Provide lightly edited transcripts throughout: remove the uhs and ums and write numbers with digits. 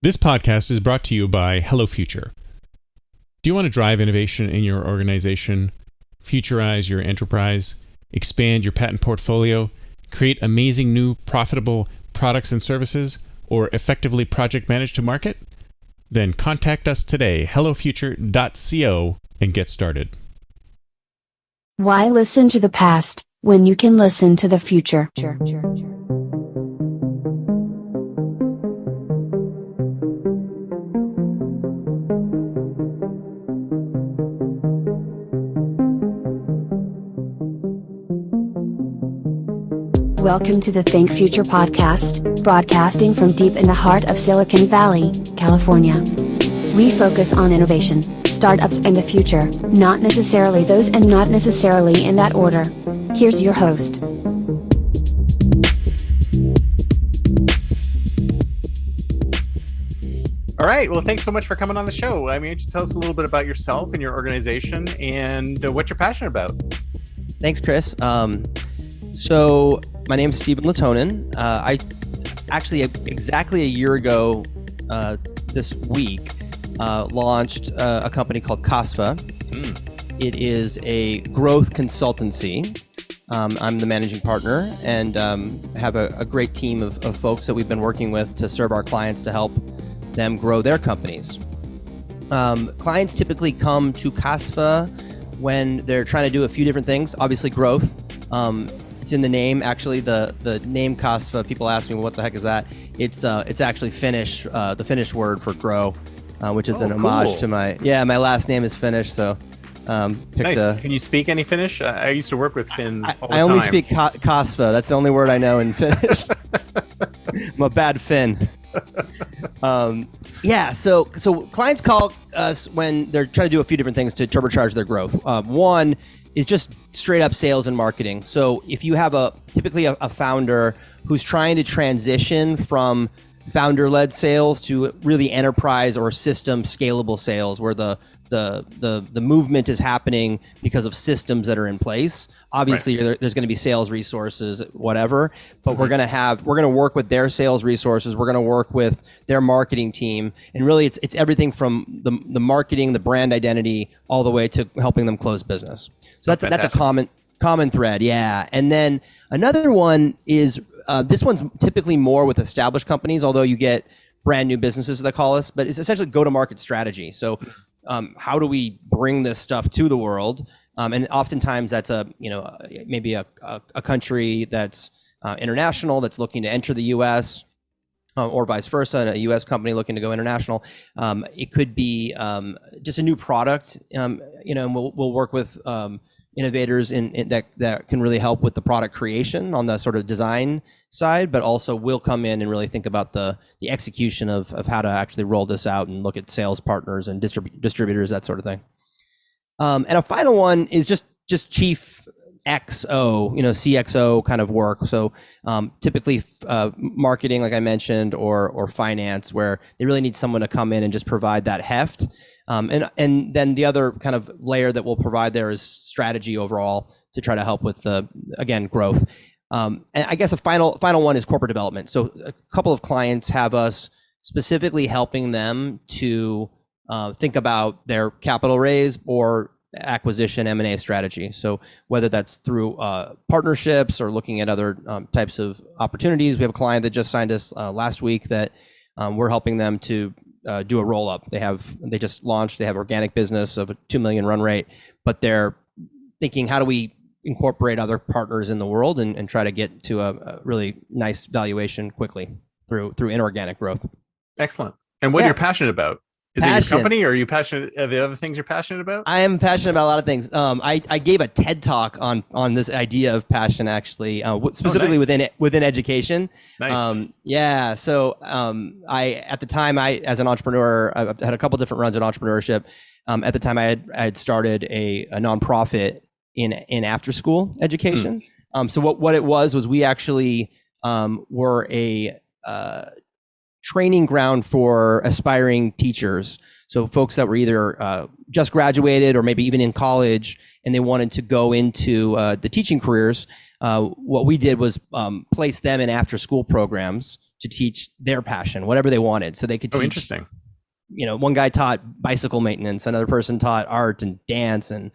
This podcast is brought to you by Hello Future. Do you want to drive innovation in your organization, futurize your enterprise, expand your patent portfolio, create amazing new profitable products and services, or effectively project manage to market? Then contact us today, hellofuture.co, and get started. Why listen to the past when you can listen to the future? Welcome to the Think Future podcast, broadcasting from deep in the heart of Silicon Valley, California. We focus on innovation, startups, and the future, not necessarily those and not necessarily in that order. Here's your host. All right. Well, thanks so much for coming on the show. I mean, just tell us a little bit about yourself and your organization and what you're passionate about. Thanks, Chris. So my name is Lehtonen. I actually exactly a year ago this week launched a company called Kasvaa. It is a growth consultancy. I'm the managing partner and have a great team of folks that we've been working with to serve our clients to help them grow their companies. Clients typically come to Kasvaa when they're trying to do a few different things. Obviously, growth. It's in the name. Actually, the name Kasvaa, people ask me, well, what the heck is that? It's actually Finnish, the Finnish word for grow, which is an homage to my last name is Finnish, so nice. Can you speak any Finnish? I used to work with Finns all the time. I only speak Kasvaa. That's the only word I know in Finnish. I'm a bad Finn. So clients call us when they're trying to do a few different things to turbocharge their growth. One is just straight up sales and marketing. So if you have typically a founder who's trying to transition from founder-led sales to really enterprise or system scalable sales, where the movement is happening because of systems that are in place. Obviously, there's going to be sales resources, whatever, but we're going to work with their sales resources. We're going to work with their marketing team, and really, it's everything from the marketing, the brand identity, all the way to helping them close business. So that's a common thread, yeah. And then another one is this one's typically more with established companies, although you get brand new businesses, they call us, but it's essentially go-to-market strategy. So how do we bring this stuff to the world? And oftentimes that's maybe a country that's international that's looking to enter the U.S. Or vice versa, and a U.S. company looking to go international. It could be just a new product, and we'll work with innovators that can really help with the product creation on the sort of design side, but also we'll come in and really think about the execution of how to actually roll this out and look at sales partners and distributors, that sort of thing. And a final one is just chief XO, CXO kind of work. So typically marketing, like I mentioned, or finance, where they really need someone to come in and just provide that heft. And then the other kind of layer that we'll provide there is strategy overall to try to help with growth. And I guess a final one is corporate development. So a couple of clients have us specifically helping them to think about their capital raise or acquisition M&A strategy. So whether that's through partnerships or looking at other types of opportunities. We have a client that just signed us last week that we're helping them to do a roll-up. They just launched. They have organic business of a $2 million run rate, but they're thinking, how do we incorporate other partners in the world and try to get to a really nice valuation quickly through inorganic growth. Excellent. And what you're passionate about? Is it your company, or are you passionate? Are the other things you're passionate about? I am passionate about a lot of things. I gave a TED talk on this idea of passion, actually, specifically within education. Nice. So I at the time, as an entrepreneur, I've had a couple different runs in entrepreneurship. At the time, I had started a nonprofit in after school education. So what it was we actually were a training ground for aspiring teachers. So folks that were either just graduated or maybe even in college and they wanted to go into the teaching careers, what we did was place them in after school programs to teach their passion, whatever they wanted. So they could teach. Oh, interesting. One guy taught bicycle maintenance, another person taught art and dance and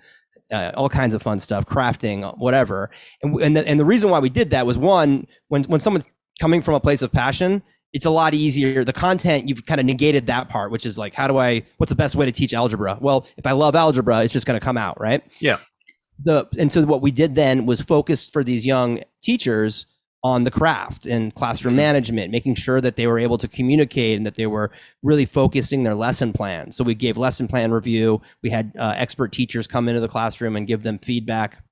all kinds of fun stuff, crafting, whatever. And the reason why we did that was, one, when someone's coming from a place of passion, it's a lot easier. The content, you've kind of negated that part, which is like, what's the best way to teach algebra? Well, if I love algebra, it's just going to come out, right? Yeah. And so what we did then was focus for these young teachers on the craft and classroom management, making sure that they were able to communicate and that they were really focusing their lesson plan. So we gave lesson plan review. We had expert teachers come into the classroom and give them feedback.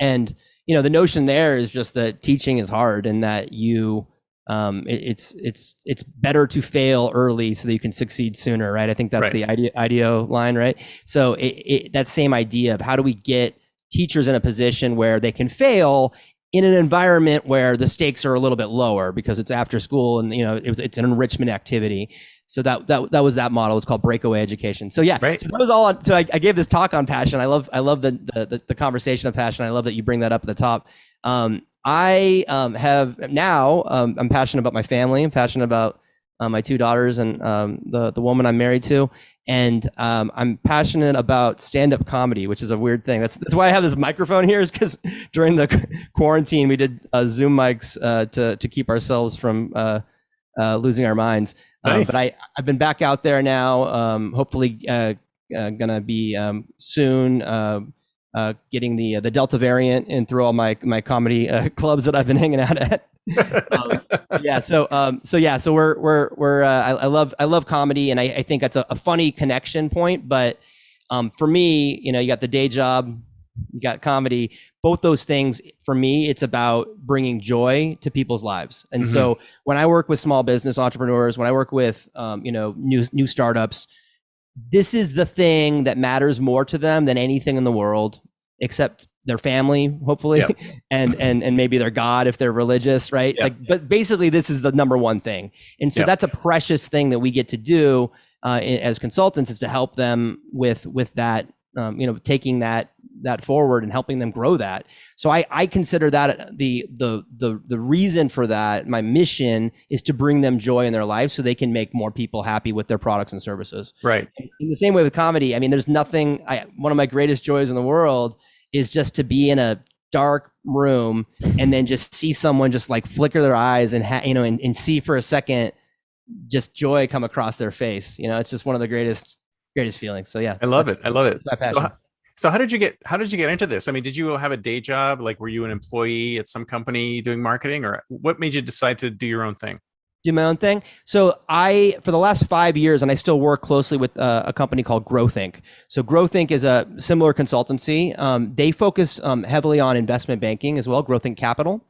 And, the notion there is just that teaching is hard, and that it's better to fail early so that you can succeed sooner, right? I think that's the IDEO line, right? So that same idea of how do we get teachers in a position where they can fail in an environment where the stakes are a little bit lower because it's after school and it's an enrichment activity. So that was that model. It's called breakaway education. So yeah, right. So that was all on. So I gave this talk on passion. I love the conversation of passion. I love that you bring that up at the top. I have now. I'm passionate about my family. I'm passionate about my two daughters and the woman I'm married to, and I'm passionate about stand-up comedy, which is a weird thing. That's why I have this microphone here, is because during the quarantine we did Zoom mics to keep ourselves from losing our minds. Nice. But I've been back out there now. Hopefully, gonna be soon. Getting the Delta variant in through all my comedy clubs that I've been hanging out at. So we're I love comedy, and I think that's a funny connection point. But for me, you got the day job, you got comedy. Both those things, for me, it's about bringing joy to people's lives. And so when I work with small business entrepreneurs, when I work with new startups, this is the thing that matters more to them than anything in the world, except their family, hopefully, and maybe their God if they're religious, right? Yep. But basically, this is the number one thing. And so that's a precious thing that we get to do as consultants, is to help them with that, taking that forward and helping them grow that. So I consider that the reason for that, my mission, is to bring them joy in their life so they can make more people happy with their products and services. Right. In the same way with comedy, I mean, there's nothing, one of my greatest joys in the world is just to be in a dark room and then just see someone just like flicker their eyes and and see for a second just joy come across their face. It's just one of the greatest feelings. So yeah, I love it. It's my passion. So how did you get into this? I mean, did you have a day job? Like, were you an employee at some company doing marketing, or what made you decide to do your own thing? Do my own thing. So for the last 5 years, and I still work closely with a company called Growth Inc. So Growth Inc. is a similar consultancy. They focus heavily on investment banking as well, Growth Inc. Capital.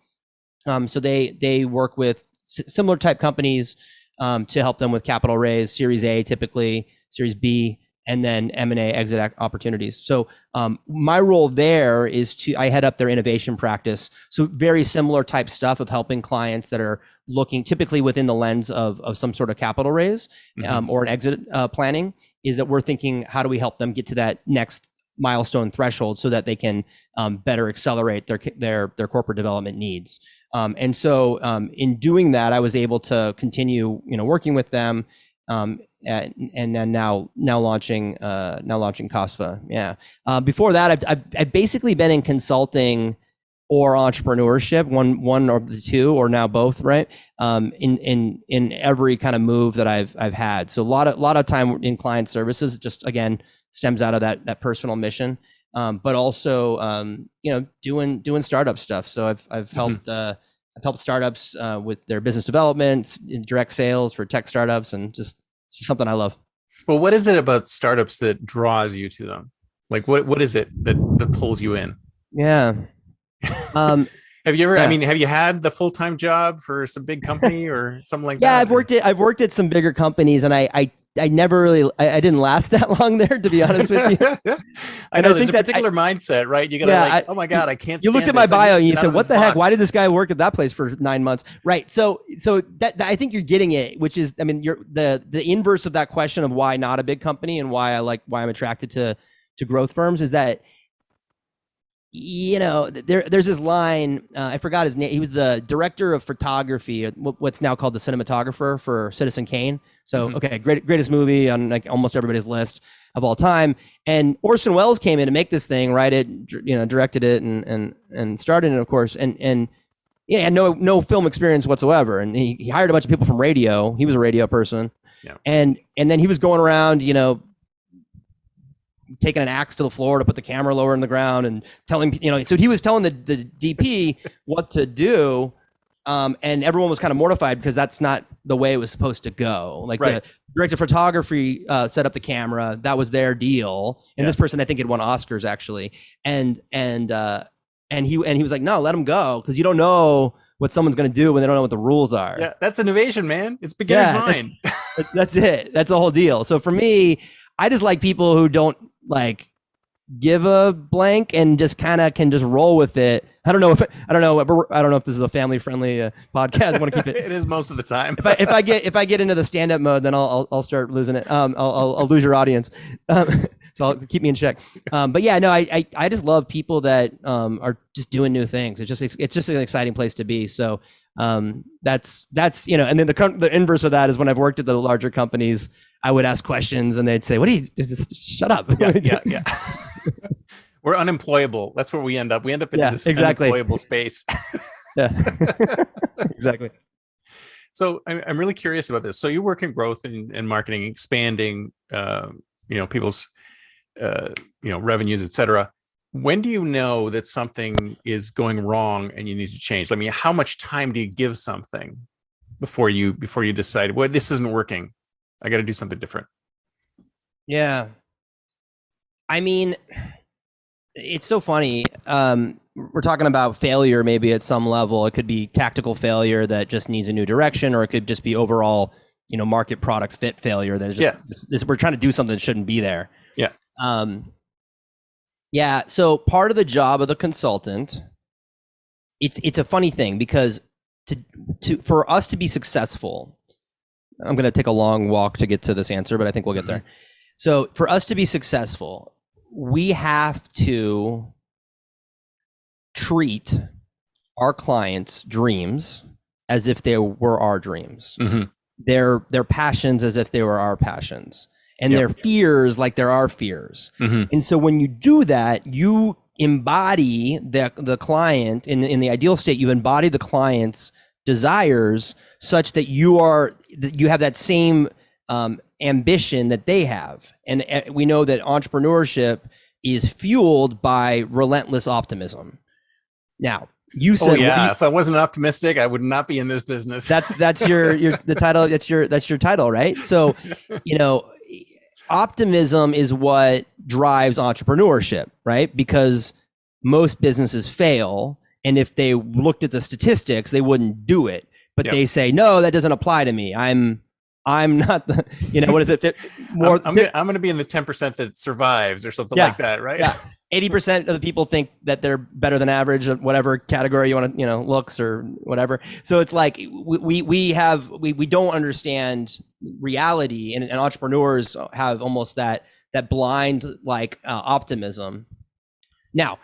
So they work with similar type companies to help them with capital raise, Series A typically, Series B, and then M&A exit opportunities. So my role there is I head up their innovation practice. So very similar type stuff of helping clients that are looking typically within the lens of some sort of capital raise or an exit planning, is that we're thinking, how do we help them get to that next milestone threshold so that they can better accelerate their corporate development needs. And so in doing that, I was able to continue working with them. And then now launching Kasvaa. Yeah. Before that, I've basically been in consulting or entrepreneurship, one or the two, or now both, right? In every kind of move that I've had. So a lot of time in client services, just again stems out of that personal mission. But also doing startup stuff. So I've helped startups with their business development, direct sales for tech startups, and just something I love. Well, what is it about startups that draws you to them? Like, what is it that pulls you in? Yeah. Have you ever? Yeah. I mean, have you had the full-time job for some big company or something like that? Yeah, I've worked at some bigger companies, and I never really, I didn't last that long there, to be honest with you. I know there's a particular mindset, right? You gotta oh my God, I can't. You looked at my bio and you said, what the heck? Why did this guy work at that place for 9 months? Right. So that I think you're getting it, which is, I mean, you're the inverse of that question of why not a big company and why I'm attracted to growth firms, is that there's this line, I forgot his name. He was the director of photography, what's now called the cinematographer for Citizen Kane. So, okay, greatest movie on like almost everybody's list of all time. And Orson Welles came in to make this thing, write it, directed it and started it, of course. And yeah, had no film experience whatsoever. And he hired a bunch of people from radio. He was a radio person. Yeah. And then he was going around, taking an axe to the floor to put the camera lower in the ground and telling, so he was telling the DP what to do. And everyone was kind of mortified because that's not the way it was supposed to go. Like the director of photography set up the camera. That was their deal. And this person, I think, had won Oscars actually. And he was like, no, let him go. Cause you don't know what someone's going to do when they don't know what the rules are. Yeah. That's innovation, man. It's beginner's mind. That's it. That's the whole deal. So for me, I just like people who don't like give a blank and just kind of can just roll with it. I don't know if this is a family friendly podcast. I want to keep it. It is most of the time. if I get into the stand up mode, then I'll start losing it. I'll lose your audience. So I'll keep me in check. But yeah, no, I just love people that are just doing new things. It's just an exciting place to be. So that's and then the inverse of that is when I've worked at the larger companies, I would ask questions and they'd say, "What do you just shut up?" Yeah. We're unemployable. That's where we end up. We end up in this unemployable space. Yeah, exactly. So I'm really curious about this. So you work in growth and marketing, expanding, people's, revenues, et cetera. When do you know that something is going wrong and you need to change? I mean, how much time do you give something before you decide, well, this isn't working, I got to do something different? Yeah. I mean, it's so funny. We're talking about failure, maybe at some level. It could be tactical failure that just needs a new direction, or it could just be overall, market product fit failure that is just, we're trying to do something that shouldn't be there. Yeah. Yeah. So part of the job of the consultant, it's a funny thing because for us to be successful, I'm going to take a long walk to get to this answer, but I think we'll get there. So for us to be successful, we have to treat our clients' dreams as if they were our dreams, their passions as if they were our passions, and their fears like they're our fears. And so when you do that, you embody the client in the ideal state. You embody the client's desires such that you have that same ambition that they have. And we know that entrepreneurship is fueled by relentless optimism. Now, you said, if I wasn't optimistic, I would not be in this business. That's your the title. That's your title, right? So, optimism is what drives entrepreneurship, right? Because most businesses fail, and if they looked at the statistics, they wouldn't do it. But they say, no, that doesn't apply to me. I'm not the, what is it? I'm going to be in the 10% that survives or something like that, right? Yeah. 80% of the people think that they're better than average at whatever category you want to, looks or whatever. So it's like we don't understand reality, and entrepreneurs have almost that blind optimism. Now,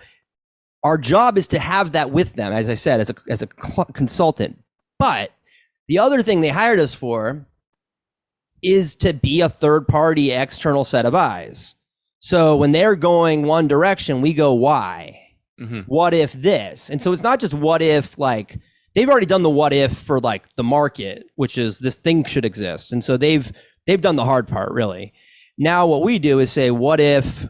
our job is to have that with them, as I said, as a consultant. But the other thing they hired us for is to be a third-party external set of eyes. So when they're going one direction, we go, why? What if this? And so it's not just what if, they've already done the what if for the market, which is this thing should exist. And so they've done the hard part, really. Now what we do is say, what if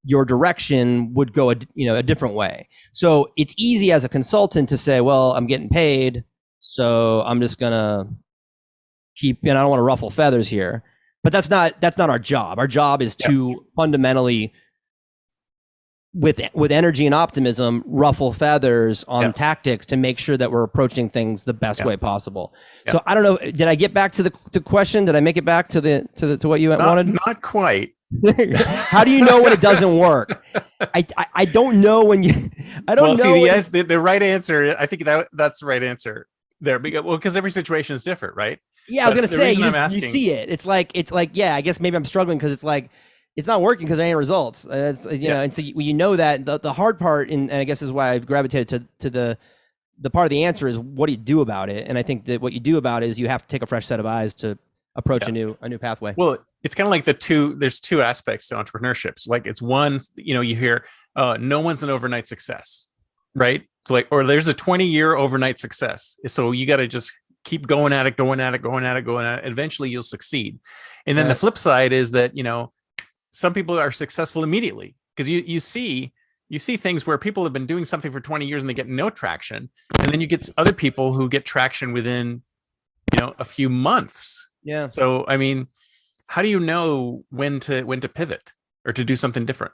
your direction would go a different way? So it's easy as a consultant to say, well, I'm getting paid, so I'm just gonna keep, I don't want to ruffle feathers here. But that's not our job. Our job is to fundamentally, with energy and optimism, ruffle feathers on tactics to make sure that we're approaching things the best way possible. So I don't know. Did I get back to the question? Did I make it back to what you wanted? Not quite. How do you know when it doesn't work? I don't know when you. I don't know. See, the right answer. I think that's the right answer there. Because every situation is different, right? Yeah, I was gonna say you see it. It's like yeah. I guess maybe I'm struggling because it's like it's not working because there ain't results. It's, you know, and so you know that the hard part, and I guess is why I've gravitated to the part of the answer is, what do you do about it? And I think that what you do about it is you have to take a fresh set of eyes to approach a new pathway. Well, it's kind of like there's two aspects to entrepreneurship. So like it's one, you know, you hear, no one's an overnight success, right? So like, or there's a 20-year overnight success. So you got to just keep going at it. Eventually you'll succeed. And then the flip side is that, you know, some people are successful immediately, because you see things where people have been doing something for 20 years and they get no traction. And then you get other people who get traction within, you know, a few months. Yeah. So, I mean, how do you know when to pivot or to do something different?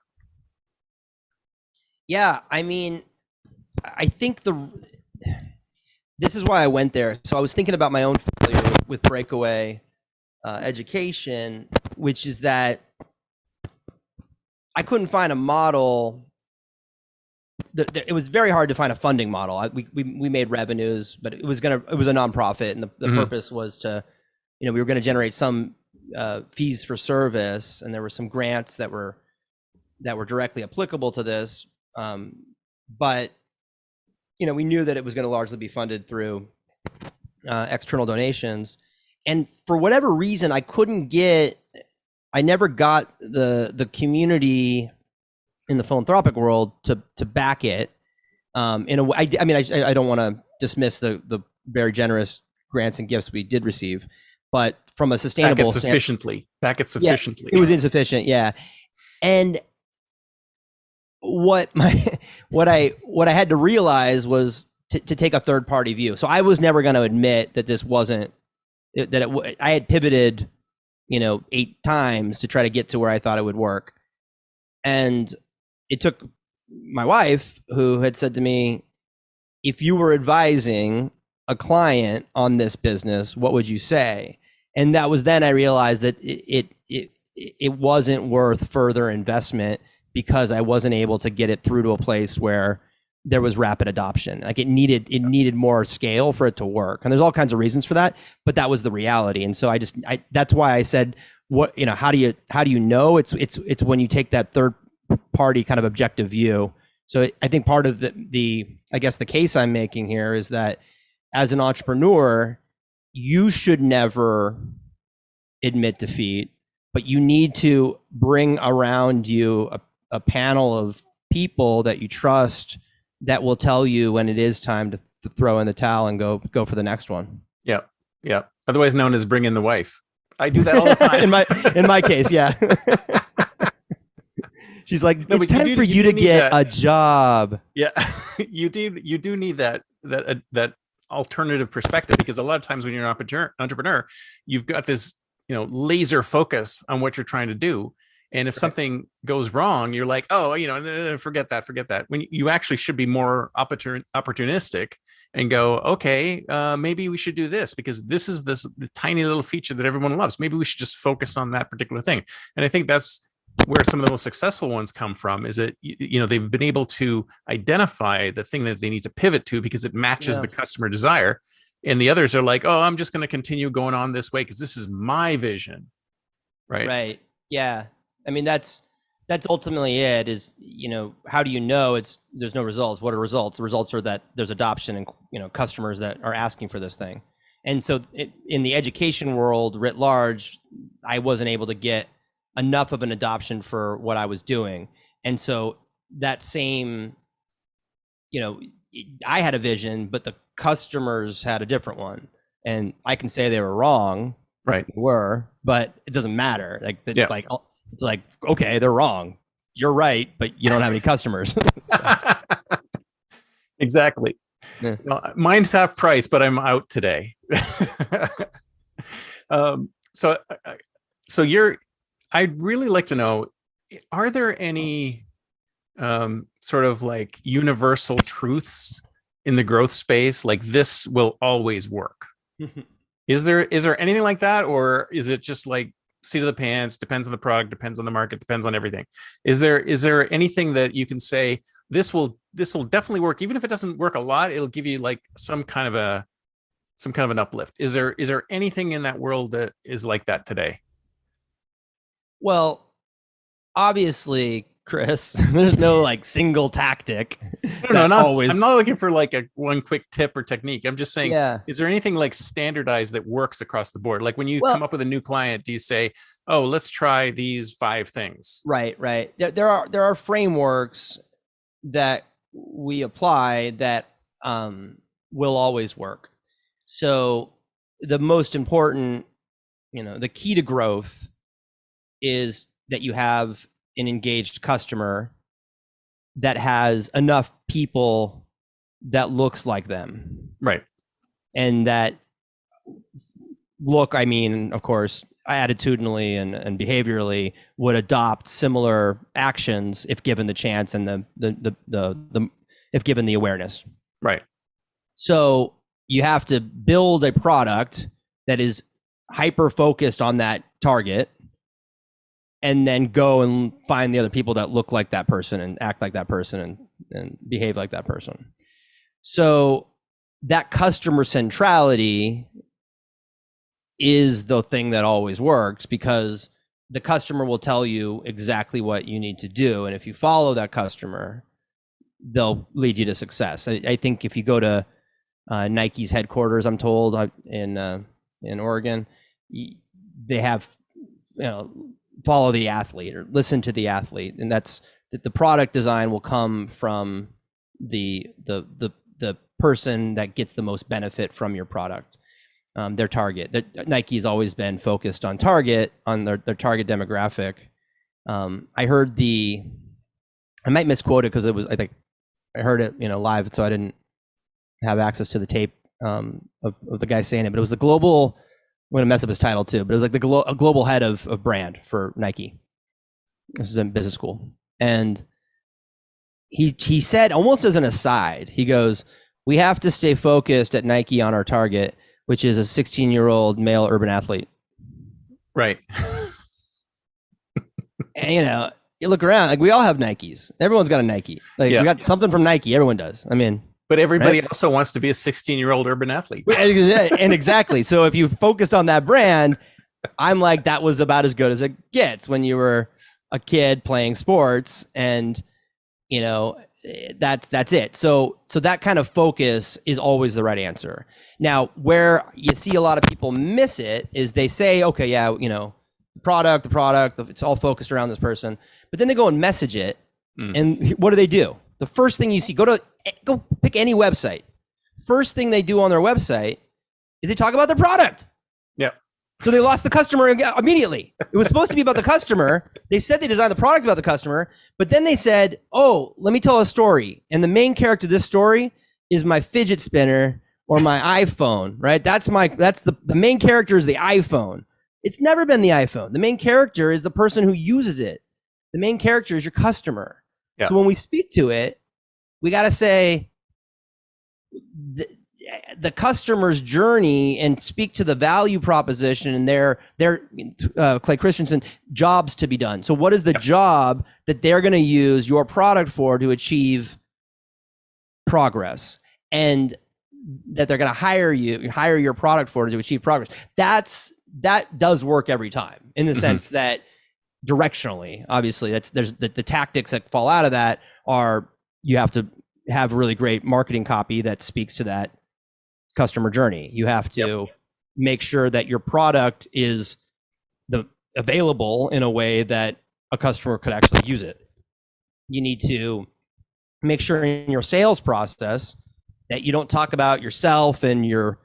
Yeah. I mean, I think this is why I went there. So I was thinking about my own failure with breakaway education, which is that I couldn't find a model. It was very hard to find a funding model. We made revenues, but it was a nonprofit, and the purpose was to, you know, we were going to generate some fees for service, and there were some grants that were directly applicable to this. But you know, we knew that it was going to largely be funded through external donations, and for whatever reason, I never got the community in the philanthropic world to back it. In a way, I mean, I don't want to dismiss the very generous grants and gifts we did receive, but from a sustainable back it sufficiently. It was insufficient, yeah. And what I had to realize was to take a third party view. So I was never going to admit that this wasn't I had pivoted, you know, 8 times to try to get to where I thought it would work. And it took my wife, who had said to me, if you were advising a client on this business, what would you say? And that was then I realized that it wasn't worth further investment, because I wasn't able to get it through to a place where there was rapid adoption. Like it needed more scale for it to work. And there's all kinds of reasons for that, but that was the reality. And so that's why I said, what, you know, how do you know? It's when you take that third party kind of objective view. So I think part of I guess the case I'm making here is that as an entrepreneur, you should never admit defeat, but you need to bring around you a panel of people that you trust that will tell you when it is time to throw in the towel and go for the next one. Yeah. Yeah. Otherwise known as bring in the wife. I do that all the time. in my case. Yeah. She's like, it's time for you to get a job. Yeah. You do need that alternative perspective, because a lot of times when you're an entrepreneur, you've got this, you know, laser focus on what you're trying to do. And if something goes wrong, you're like, oh, you know, forget that. When you actually should be more opportunistic and go, okay, maybe we should do this, because this is the tiny little feature that everyone loves. Maybe we should just focus on that particular thing. And I think that's where some of the most successful ones come from, is that, you know, they've been able to identify the thing that they need to pivot to because it matches the customer desire. And the others are like, oh, I'm just going to continue going on this way because this is my vision. Right. Yeah. I mean, that's ultimately it, is, you know, how do you know there's no results? What are results? The results are that there's adoption and, you know, customers that are asking for this thing. And so in the education world writ large, I wasn't able to get enough of an adoption for what I was doing. And so that same, you know, I had a vision, but the customers had a different one. And I can say they were wrong. Right. They were, but it doesn't matter. Like, it's like, okay, they're wrong. You're right, but you don't have any customers. Exactly. Yeah. Well, mine's half price, but I'm out today. So I'd really like to know, are there any sort of like universal truths in the growth space, like this will always work? Is there anything like that, or is it just like seat of the pants, depends on the product, depends on the market, depends on everything? Is there anything that you can say this will definitely work, even if it doesn't work a lot, it'll give you like some kind of an uplift? Is there anything in that world that is like that today? Well, obviously, Chris, there's no like single tactic. No, I'm not looking for like a one quick tip or technique. I'm just saying, Yeah. is there anything like standardized that works across the board? Like when you come up with a new client, do you say, oh, let's try these 5 things? Right. There are frameworks that we apply that will always work. So the most important, the key to growth is that you have an engaged customer that has enough people that looks like them. Right. And that look, I mean, of course, attitudinally and behaviorally would adopt similar actions if given the chance and the if given the awareness. Right. So you have to build a product that is hyper focused on that target, and then go and find the other people that look like that person and act like that person and behave like that person. So that customer centrality is the thing that always works, because the customer will tell you exactly what you need to do. And if you follow that customer, they'll lead you to success. I think if you go to Nike's headquarters, I'm told, in Oregon, they have, follow the athlete or listen to the athlete. And that's that the product design will come from the person that gets the most benefit from your product. Their target. Nike's always been focused on target, on their target demographic. I heard I might misquote it because it was, I think I heard it, live, so I didn't have access to the tape of the guy saying it, but it was the global, I'm gonna mess up his title too, but it was like a global head of brand for Nike. This is in business school. And he said, almost as an aside, he goes, we have to stay focused at Nike on our target, which is a 16-year-old male urban athlete. Right. And you look around, like we all have Nikes. Everyone's got a Nike. Like we got something from Nike. Everyone does. I mean, but everybody also wants to be a 16-year-old urban athlete. And exactly. So if you focused on that brand, I'm like, that was about as good as it gets when you were a kid playing sports, and that's it. So that kind of focus is always the right answer. Now, where you see a lot of people miss it is they say, okay, yeah, the product, it's all focused around this person, but then they go and message it. And what do? The first thing you see, go pick any website. First thing they do on their website is they talk about their product. Yeah. So they lost the customer immediately. It was supposed to be about the customer. They said they designed the product about the customer, but then they said, oh, let me tell a story. And the main character of this story is my fidget spinner or my iPhone, right? That's the main character is the iPhone. It's never been the iPhone. The main character is the person who uses it. The main character is your customer. Yeah. So when we speak to it, we got to say the customer's journey and speak to the value proposition and their Clay Christensen jobs to be done. So what is the job that they're going to use your product for to achieve progress, and that they're going to hire your product for to achieve progress? That does work every time, in the sense that directionally, obviously, there's the tactics that fall out of that are, you have to have really great marketing copy that speaks to that customer journey. You have to make sure that your product is available in a way that a customer could actually use it. You need to make sure in your sales process that you don't talk about yourself and your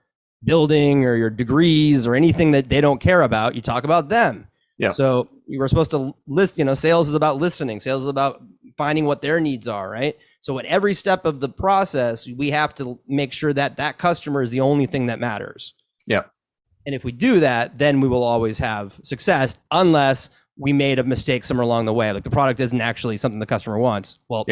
building or your degrees or anything that they don't care about. You talk about them. Yeah. So we were supposed to list, sales is about listening. Sales is about finding what their needs are, right? So at every step of the process, we have to make sure that that customer is the only thing that matters. Yeah. And if we do that, then we will always have success, unless we made a mistake somewhere along the way. Like the product isn't actually something the customer wants. Well,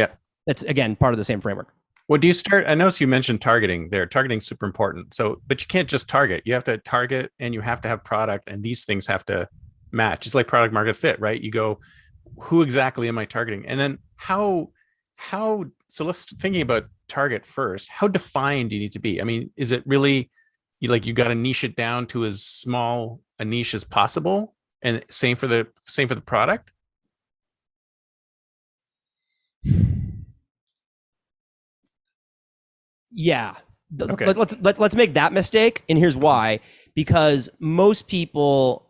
that's, again, part of the same framework. Well, do you start? I noticed you mentioned targeting there. Targeting is super important. So, but you can't just target. You have to target, and you have to have product, and these things have to match. It's like product market fit, right? You go, who exactly am I targeting? And then how, so let's thinking about target first. How defined do you need to be? I mean, is it really you got to niche it down to as small a niche as possible? And same for the product? Yeah. Okay. Let's make that mistake. And here's why. Because most people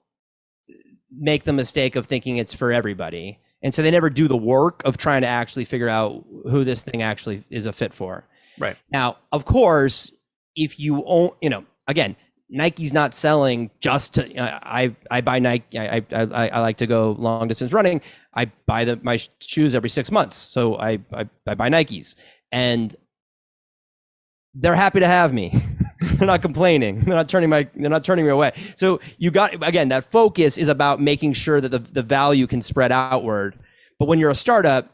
make the mistake of thinking it's for everybody. And so they never do the work of trying to actually figure out who this thing actually is a fit for. Right. Now, of course, if you own, again, Nike's not selling just to, I buy Nike. I like to go long distance running. I buy my shoes every 6 months. So I buy Nikes, and they're happy to have me. They're not complaining. They're not turning me away. So you got, again, that focus is about making sure that the value can spread outward. But when you're a startup,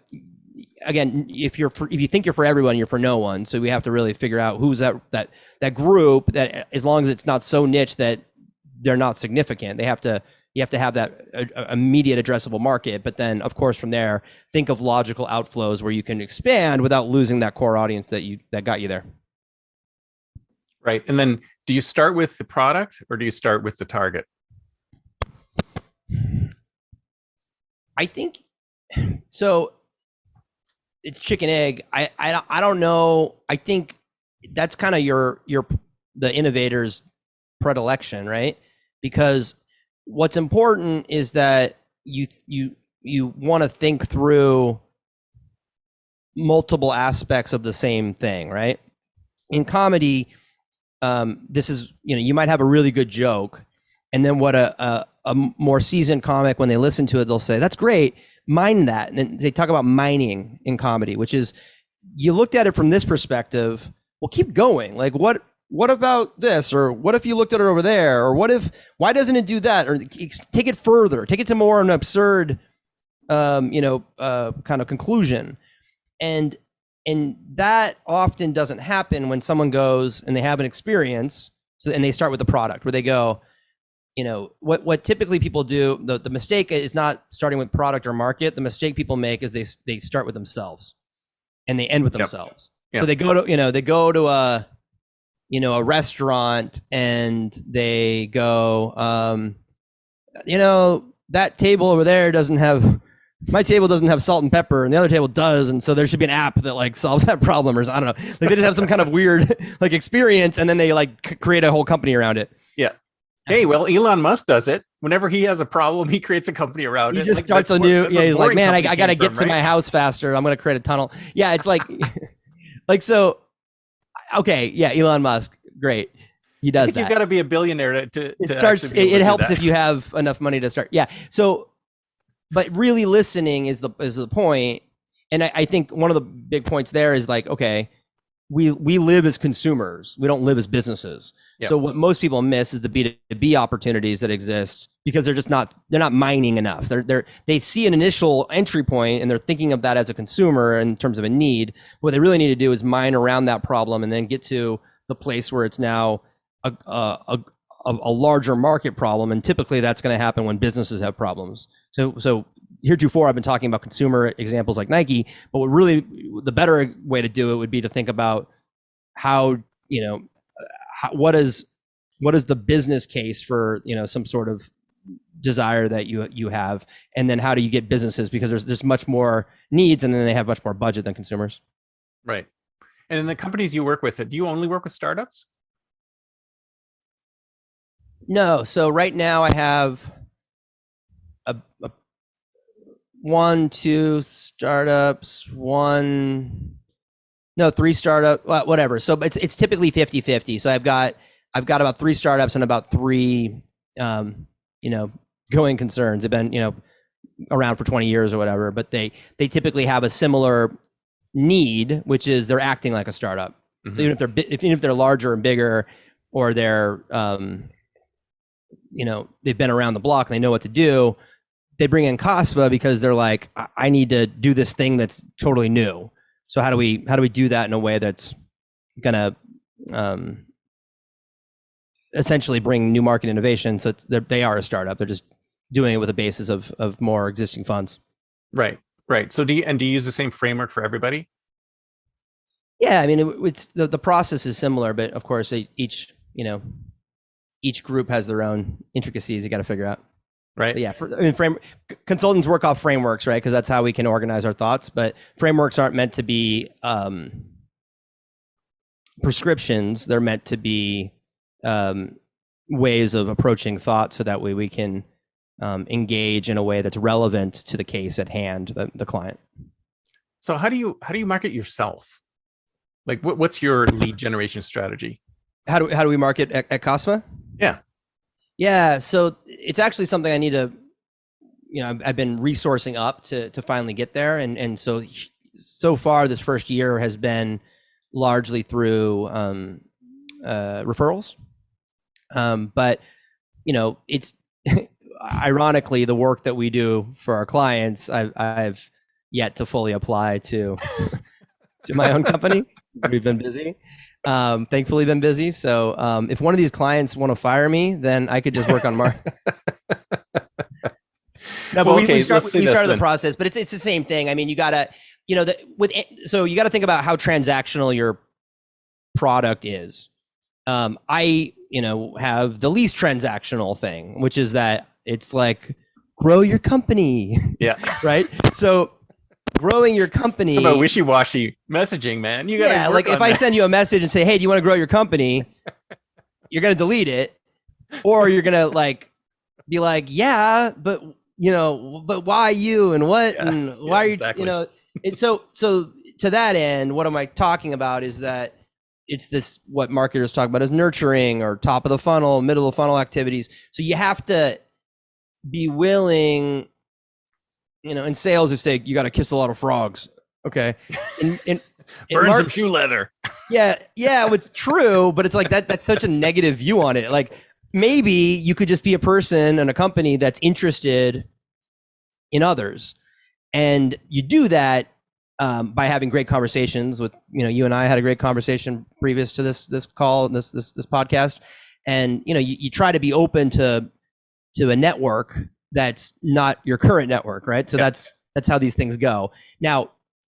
again, if you think you're for everyone, you're for no one. So we have to really figure out who's that group, that as long as it's not so niche that they're not significant. You have to have that immediate addressable market. But then, of course, from there, think of logical outflows where you can expand without losing that core audience that got you there. Right. And then do you start with the product or do you start with the target? I think so. It's chicken egg. I don't know. I think that's kind of the innovator's predilection, right? Because what's important is that you want to think through multiple aspects of the same thing, right? In comedy, this is, you might have a really good joke, and then what a more seasoned comic, when they listen to it, they'll say, "That's great. Mine that." And then they talk about mining in comedy, which is, you looked at it from this perspective. Well, keep going. Like, what about this? Or what if you looked at it over there? Or why doesn't it do that? Or take it further, take it to more an absurd, kind of conclusion. And that often doesn't happen when someone goes and they have an experience. And they start with the product, where they go, what typically people do, the mistake is not starting with product or market. The mistake people make is they start with themselves and they end with themselves. Yep. So they go to a restaurant and they go, that table over there my table doesn't have salt and pepper, and the other table does, and so there should be an app that solves that problem, or I don't know. Like, they just have some kind of weird experience, and then they create a whole company around it. Yeah. Hey, well, Elon Musk does it. Whenever he has a problem, he creates a company around it. He just starts a new. Yeah, he's like, man, I got to get to my house faster. I'm going to create a tunnel. Yeah, it's like, so. Okay, yeah, Elon Musk, great. He does that. You've got to be a billionaire to it starts. It helps if you have enough money to start. Yeah. So, but really listening is the point. And I think one of the big points there is okay, we live as consumers. We don't live as businesses. Yep. So what most people miss is the B2B opportunities that exist, because they're not mining enough. They see an initial entry point and they're thinking of that as a consumer in terms of a need. What they really need to do is mine around that problem and then get to the place where it's now a larger market problem. And typically that's going to happen when businesses have problems. So heretofore, I've been talking about consumer examples like Nike, but the better way to do it would be to think about what is the business case for some sort of desire that you have, and then how do you get businesses, because there's much more needs, and then they have much more budget than consumers. Right. And in the companies you work with, do you only work with startups? No. So right now I have two startups, three startup, whatever. So it's typically 50-50. So I've got about 3 startups and about 3, going concerns. They've been, around for 20 years or whatever, but they typically have a similar need, which is they're acting like a startup. Mm-hmm. So even if they're larger and bigger, or they're, they've been around the block and they know what to do, they bring in Kasvaa because they're like, I need to do this thing that's totally new. So how do we do that in a way that's gonna essentially bring new market innovation? So they are a startup. They're just doing it with a basis of more existing funds. Right. So do you use the same framework for everybody? Yeah, I mean, it's the process is similar, but of course each group has their own intricacies you got to figure out. Right. But yeah. Consultants work off frameworks, right? Because that's how we can organize our thoughts. But frameworks aren't meant to be prescriptions. They're meant to be ways of approaching thought, so that way we can engage in a way that's relevant to the case at hand, the client. So how do you market yourself? Like what's your lead generation strategy? How do we market at Kasvaa? Yeah. So it's actually something I need to, I've been resourcing up to finally get there. And so far this first year has been largely through referrals. But it's ironically the work that we do for our clients, I've yet to fully apply to my own company. We've been busy. Thankfully been busy. So if one of these clients want to fire me, then I could just work on marketing. No, but we started the process, but it's the same thing. I mean, you gotta, so you gotta think about how transactional your product is. I have the least transactional thing, which is that it's like grow your company. Yeah. Right. So growing your company. How about wishy-washy messaging, man? You gotta like if I send you a message and say, hey, do you want to grow your company? You're gonna delete it, or you're gonna be like, yeah, but but why you and what and why are you exactly. It's so to that end, what am I talking about is that it's this, what marketers talk about is nurturing or top of the funnel, middle of the funnel activities. So you have to be willing, in sales, you say you got to kiss a lot of frogs. Okay. Burn some shoe leather. Yeah. It's true, but it's like that's such a negative view on it. Like maybe you could just be a person and a company that's interested in others. And you do that by having great conversations with, you and I had a great conversation previous to this call, this podcast. And, you try to be open to a network that's not your current network, right? So that's how these things go. Now,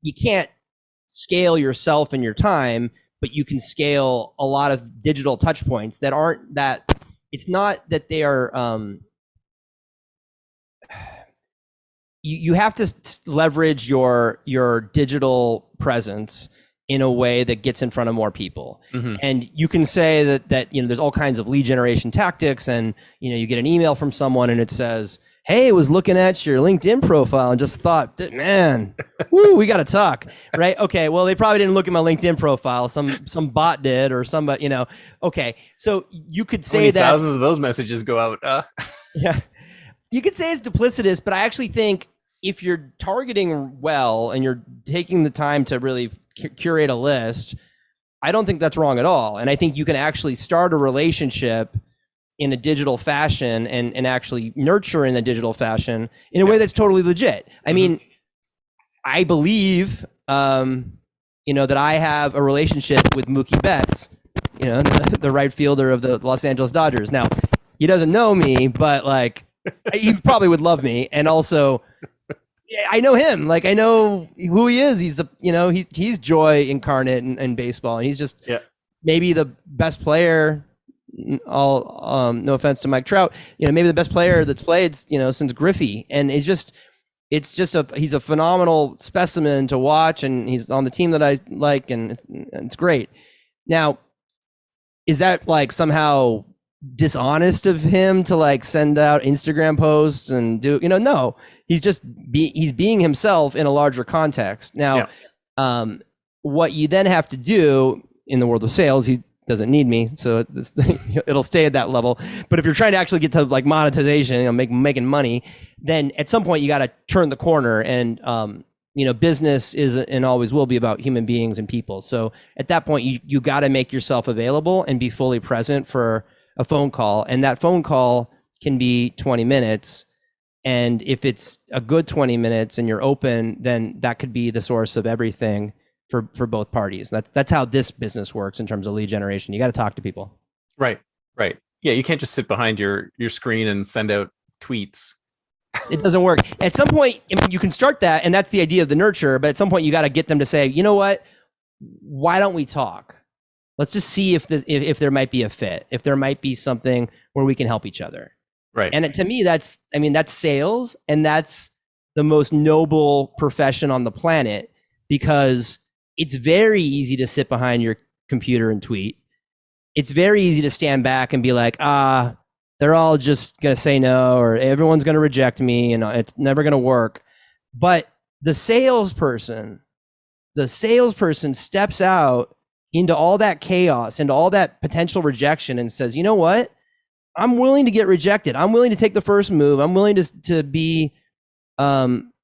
you can't scale yourself and your time, but you can scale a lot of digital touch points that aren't that, it's not that they are, you have to leverage your digital presence in a way that gets in front of more people. Mm-hmm. And you can say that there's all kinds of lead generation tactics, and you get an email from someone and it says, hey, I was looking at your LinkedIn profile and just thought, man, woo, we got to talk, right? Okay, well, they probably didn't look at my LinkedIn profile. Some bot did, or somebody, okay. So you could say that thousands of those messages go out. Yeah, you could say it's duplicitous, but I actually think if you're targeting well and you're taking the time to really curate a list, I don't think that's wrong at all. And I think you can actually start a relationship in a digital fashion and actually nurture in a digital fashion in a way that's totally legit. I mean, I believe, that I have a relationship with Mookie Betts, the right fielder of the Los Angeles Dodgers. Now, he doesn't know me, but he probably would love me. And also, I know him. I know who he is. He's he's joy incarnate in baseball, and he's just maybe the best player. All no offense to Mike Trout, maybe the best player that's played since Griffey, and he's a phenomenal specimen to watch, and he's on the team that I like, and it's great. Now, is that somehow dishonest of him to send out Instagram posts and do no, he's just he's being himself in a larger context. Now, what you then have to do in the world of sales, he doesn't need me, so it'll stay at that level. But if you're trying to actually get to monetization, making money, then at some point you got to turn the corner. And business is and always will be about human beings and people. So at that point, you got to make yourself available and be fully present for a phone call. And that phone call can be 20 minutes. And if it's a good 20 minutes and you're open, then that could be the source of everything for both parties. That's how this business works in terms of lead generation. You got to talk to people. Right. Yeah, you can't just sit behind your screen and send out tweets. It doesn't work. At some point, you can start that, and that's the idea of the nurture, but at some point you got to get them to say, you know what, why don't we talk? Let's just see if there might be a fit, if there might be something where we can help each other. Right. And to me, that's sales, and that's the most noble profession on the planet, because it's very easy to sit behind computer and tweet. It's very easy to stand back and be like, they're all just going to say no, or everyone's going to reject me and it's never going to work. But the salesperson steps out into all that chaos, into all that potential rejection and says, you know what? I'm willing to get rejected. I'm willing to take the first move. I'm willing to be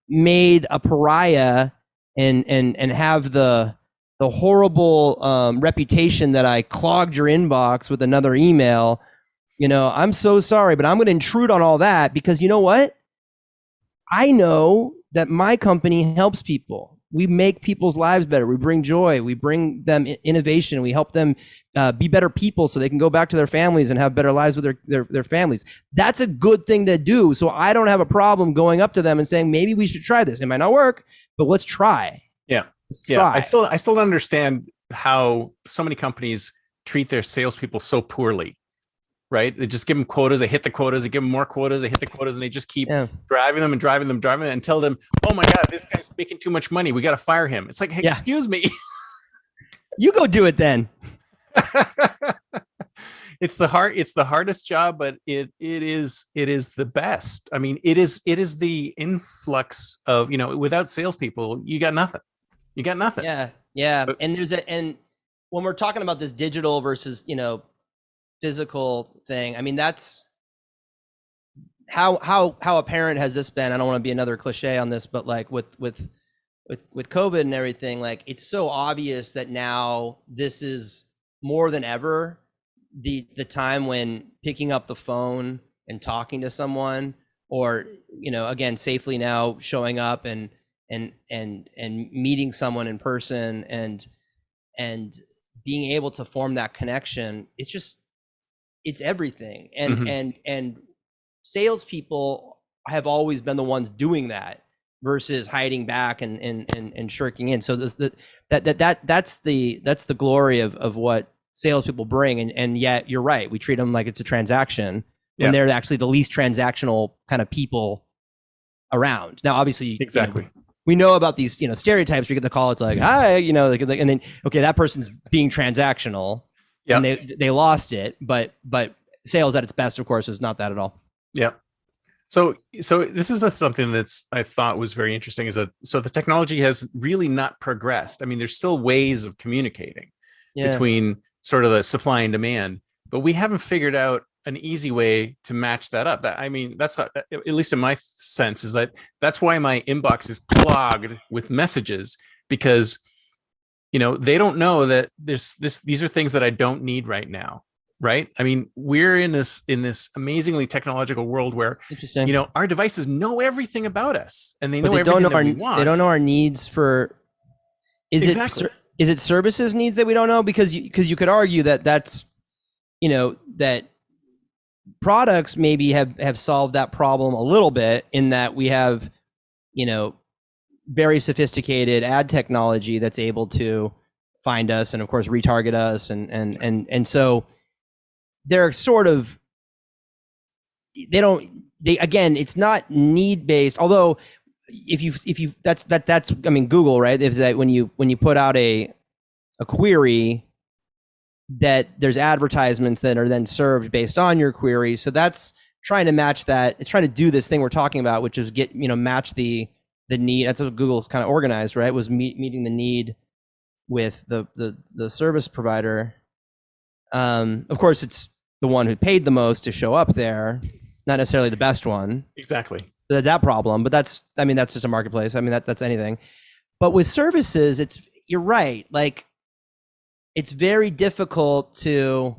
made a pariah and have the horrible reputation that I clogged your inbox with another email. You know, I'm so sorry, but I'm going to intrude on all that because you know what? I know that my company helps people. We make people's lives better. We bring joy. We bring them innovation. We help them be better people so they can go back to their families and have better lives with their families. That's a good thing to do. So I don't have a problem going up to them and saying, maybe we should try this. It might not work, but let's try. Yeah. Let's yeah. try. I still don't understand how so many companies treat their salespeople so poorly. Right? They just give them quotas. They hit the quotas. They give them more quotas. They hit the quotas, and they just keep driving them and tell them, "Oh my God, this guy's making too much money. We got to fire him." It's like, hey, excuse me. You go do it then. It's the hardest job, but it is the best. I mean, it is the influx of, you know, without salespeople, you got nothing. You got nothing. Yeah. But, and when we're talking about this digital versus, you know, physical thing, I mean, that's how apparent has this been? I don't want to be another cliche on this, but like with COVID and everything, like it's so obvious that now this is more than ever the time when picking up the phone and talking to someone, or, you know, again, safely now showing up and meeting someone in person and being able to form that connection. It's everything. And salespeople have always been the ones doing that versus hiding back and shirking in. So that's the glory of what salespeople bring. And yet you're right. We treat them like it's a transaction when they're actually the least transactional kind of people around. Now, obviously, exactly. You know, we know about these, you know, stereotypes. We get the call. It's like, hi, you know, and then, okay, that person's being transactional. Yeah, and they lost it, but sales at its best, of course, is not that at all. Yeah. So this is something that's I thought was very interesting, is that so the technology has really not progressed. I mean, there's still ways of communicating between sort of the supply and demand, but we haven't figured out an easy way to match that up. I mean, that's not, at least in my sense, is that that's why my inbox is clogged with messages, because you know, they don't know that these are things that I don't need right now. Right. I mean, we're in this amazingly technological world where, you know, our devices know everything about us, and they know everything that we want. They don't know our needs for, is it services needs that we don't know? Because you could argue that that's, you know, that products maybe have solved that problem a little bit, in that we have, you know, very sophisticated ad technology that's able to find us and of course retarget us, and so they're sort of, again, it's not need based, although if you that's I mean, Google, right, is that when you put out a query, that there's advertisements that are then served based on your query. So that's trying to match that. It's trying to do this thing we're talking about, which is match the need. That's what Google's kind of organized, right? Was meeting the need with the service provider. Of course, it's the one who paid the most to show up there, not necessarily the best one. Exactly. That problem, but that's just a marketplace. I mean, that's anything. But with services, you're right. Like, it's very difficult to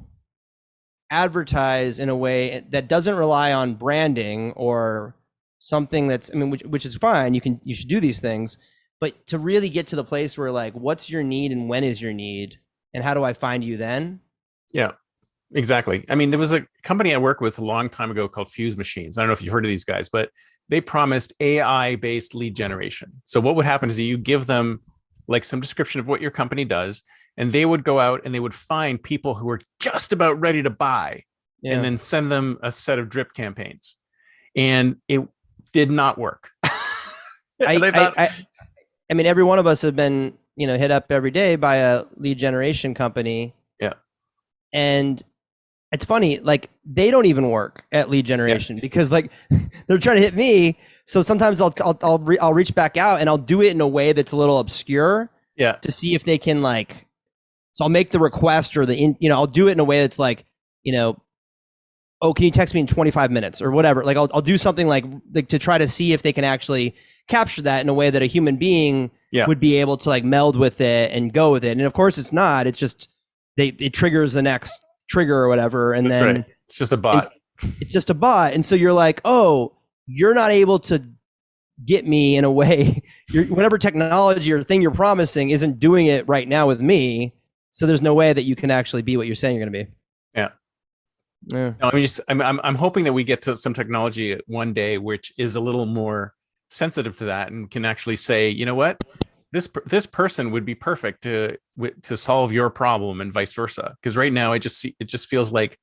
advertise in a way that doesn't rely on branding or something that's, I mean, which is fine. You should do these things, but to really get to the place where, like, what's your need and when is your need and how do I find you then? Yeah, exactly. I mean, there was a company I worked with a long time ago called Fuse Machines. I don't know if you've heard of these guys, but they promised AI-based lead generation. So what would happen is you give them like some description of what your company does, and they would go out and they would find people who were just about ready to buy, and then send them a set of drip campaigns. And it did not work. I mean, every one of us have been hit up every day by a lead generation company. Yeah. And it's funny, like they don't even work at lead generation because like they're trying to hit me. So sometimes I'll reach back out and I'll do it in a way that's a little obscure. Yeah. To see if they can like, so I'll make the request or I'll do it in a way that's like, oh, can you text me in 25 minutes or whatever? Like I'll do something like to try to see if they can actually capture that in a way that a human being would be able to like meld with it and go with it. And of course it's not, it's just, it triggers the next trigger or whatever. And That's then right. It's just a bot. It's just a bot. And so you're like, oh, you're not able to get me in a way, whatever technology or thing you're promising isn't doing it right now with me. So there's no way that you can actually be what you're saying you're going to be. Yeah. Yeah. No, I'm hoping that we get to some technology one day which is a little more sensitive to that and can actually say, you know what, this person would be perfect to solve your problem and vice versa. Because right now it just feels like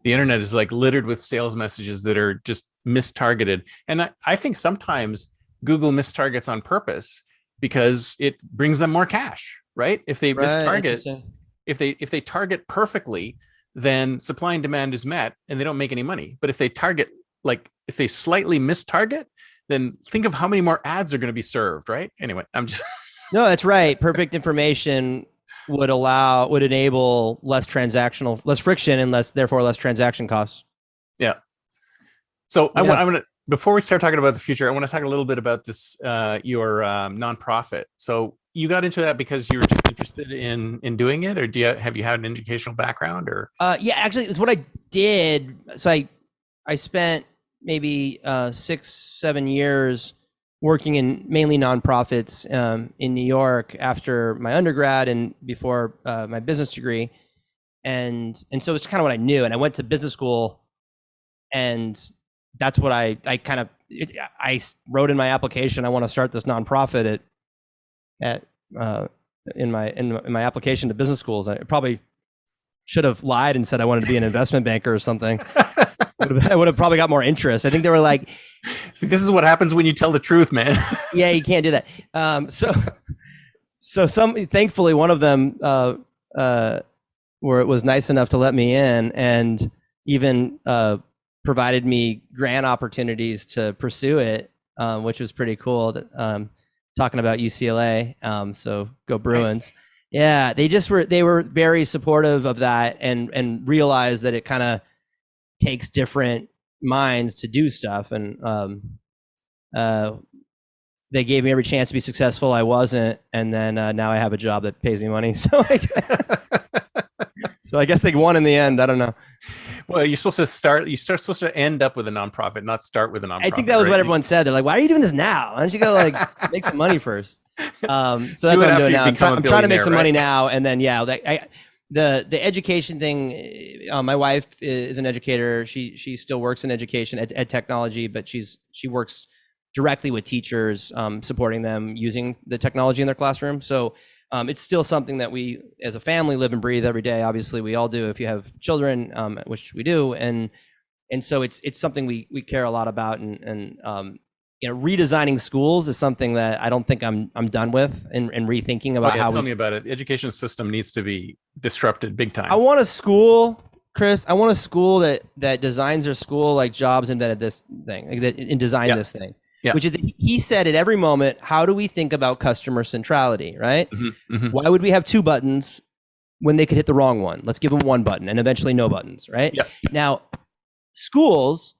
the internet is like littered with sales messages that are just mistargeted. And I think sometimes Google mistargets on purpose because it brings them more cash, right? If they mistarget, if they target perfectly, then supply and demand is met and they don't make any money. But if they target, like if they slightly mistarget, then think of how many more ads are going to be served, right? Anyway, I'm just No, that's right. Perfect information would enable less friction and therefore less transaction costs. Yeah. So I want to, before we start talking about the future, I want to talk a little bit about this, your nonprofit. So you got into that because you were just interested in doing it, or have you had an educational background, or? Yeah, actually, it's what I did. So I spent maybe 6-7 years working in mainly nonprofits in New York after my undergrad and before my business degree, and so it's kind of what I knew. And I went to business school, and that's what I wrote in my application. I want to start this nonprofit in my application to business schools. I probably should have lied and said I wanted to be an investment banker or something. I would have probably got more interest. I think they were like, see, this is what happens when you tell the truth, man. Yeah, you can't do that. So thankfully one of them was nice enough to let me in and even provided me grant opportunities to pursue it, which was pretty cool. Talking about UCLA, so go Bruins. Nice. Yeah, they were very supportive of that and realized that it kind of takes different minds to do stuff, and they gave me every chance to be successful. I wasn't, and then now I have a job that pays me money. So I guess they won in the end. I don't know. Well, you're supposed to end up with a nonprofit, not start with a nonprofit. I think that was what everyone said. They're like, "Why are you doing this now? Why don't you go like make some money first?" So that's what I'm doing now. I'm trying to make some money now, and then the education thing. My wife is an educator. She still works in education at technology, but she works directly with teachers, supporting them using the technology in their classroom. So it's still something that we as a family live and breathe every day. Obviously we all do if you have children, which we do. And so it's something we care a lot about, and redesigning schools is something that I don't think I'm done with, and rethinking about how. Tell me about it. The education system needs to be disrupted big time. I want a school, Chris. I want a school that designs their school like Jobs invented this thing, and designed this thing. Yeah. Which is, he said at every moment, how do we think about customer centrality, right? Mm-hmm, mm-hmm. Why would we have 2 buttons when they could hit the wrong one? Let's give them 1 button and eventually no buttons, right? Yeah. Now, schools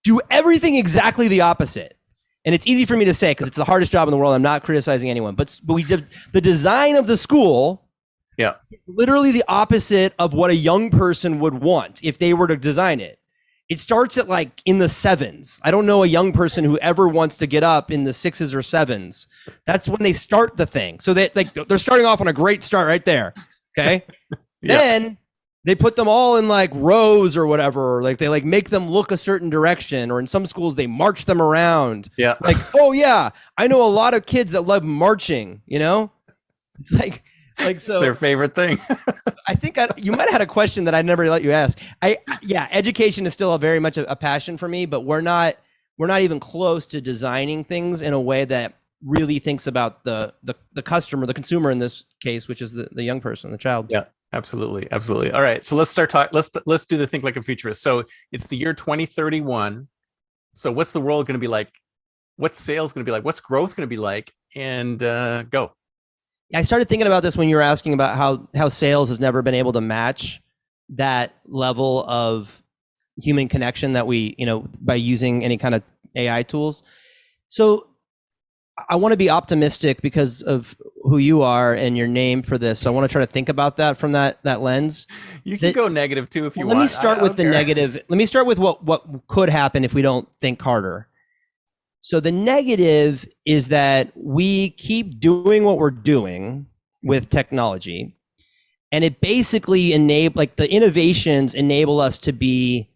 do everything exactly the opposite. And it's easy for me to say because it's the hardest job in the world. I'm not criticizing anyone, but we did the design of the school. Yeah, literally the opposite of what a young person would want if they were to design it. It starts at like in the 7s. I don't know a young person who ever wants to get up in the 6s or 7s. That's when they start the thing. So they're starting off on a great start right there. Okay. Yeah. Then they put them all in like rows or whatever. Like they like make them look a certain direction, or in some schools they march them around. Yeah. Like, oh yeah, I know a lot of kids that love marching, It's like so it's their favorite thing. I think you might have had a question that I never let you ask. Education is still very much a passion for me, but we're not even close to designing things in a way that really thinks about the customer, the consumer in this case, which is the young person, the child. Yeah, absolutely. Absolutely. All right. So let's start talking. Let's do the think like a futurist. So it's the year 2031. So what's the world going to be like? What's sales going to be like? What's growth going to be like? And go. I started thinking about this when you were asking about how sales has never been able to match that level of human connection that we, by using any kind of AI tools. So I want to be optimistic because of who you are and your name for this. So I want to try to think about that from that lens. You can go negative too if you want. Let me start with the negative. Let me start with what could happen if we don't think harder. So the negative is that we keep doing what we're doing with technology, and it basically the innovations enable us to be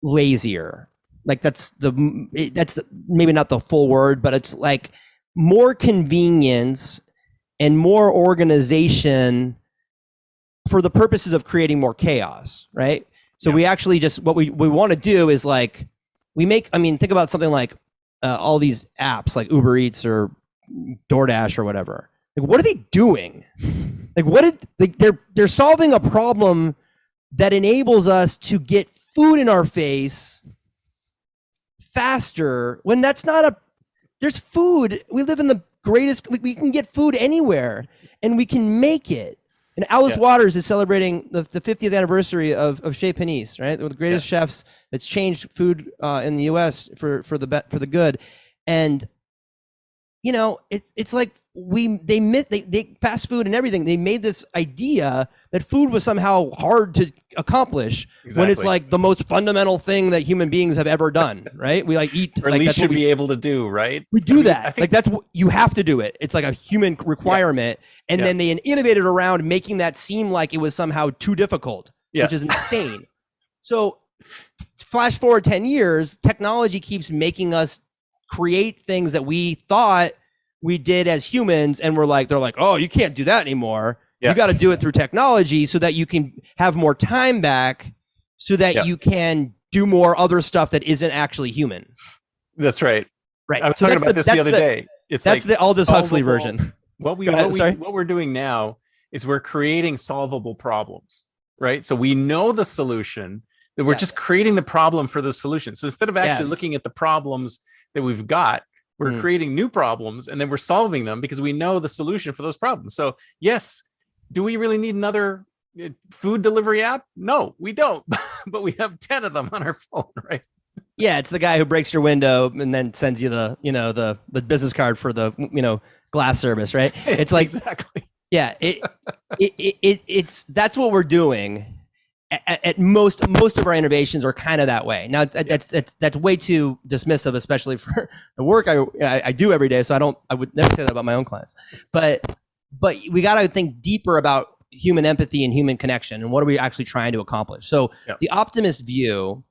lazier. Like that's maybe not the full word, but it's like more convenience and more organization for the purposes of creating more chaos, right? So we actually just, what we want to do is like, think about something like all these apps like Uber Eats or DoorDash or whatever. Like, what are they doing? They're solving a problem that enables us to get food in our face faster when there's food. We live in the greatest, we can get food anywhere and we can make it. And Alice Waters is celebrating the 50th anniversary of Chez Panisse, right? One of the greatest chefs that's changed food in the US for the good. And it's like they fast food and everything. They made this idea that food was somehow hard to accomplish when it's like the most fundamental thing that human beings have ever done, right? We eat, or at least should be able to do, right? We do that. I think that's what you have to do it. It's like a human requirement. And then they innovated around making that seem like it was somehow too difficult, which is insane. So flash forward 10 years, technology keeps making us create things that we thought we did as humans, and they're like, oh, you can't do that anymore. You got to do it through technology so that you can have more time back, so that you can do more other stuff that isn't actually human. That's right. Right. I was talking about this the other day. That's the Aldous Huxley version. What we're doing now is we're creating solvable problems, right? So we know the solution, that we're just creating the problem for the solution. So instead of actually looking at the problems that we've got, we're creating new problems, and then we're solving them because we know the solution for those problems. So yes, do we really need another food delivery app? No, we don't. But we have 10 of them on our phone, right? Yeah, it's the guy who breaks your window and then sends you the business card for the glass service, right? It's like exactly. Yeah, it's that's what we're doing. At most of our innovations are kind of that way. Now that's way too dismissive, especially for the work I do every day. So I would never say that about my own clients. But we got to think deeper about human empathy and human connection, and what are we actually trying to accomplish. So the optimist view,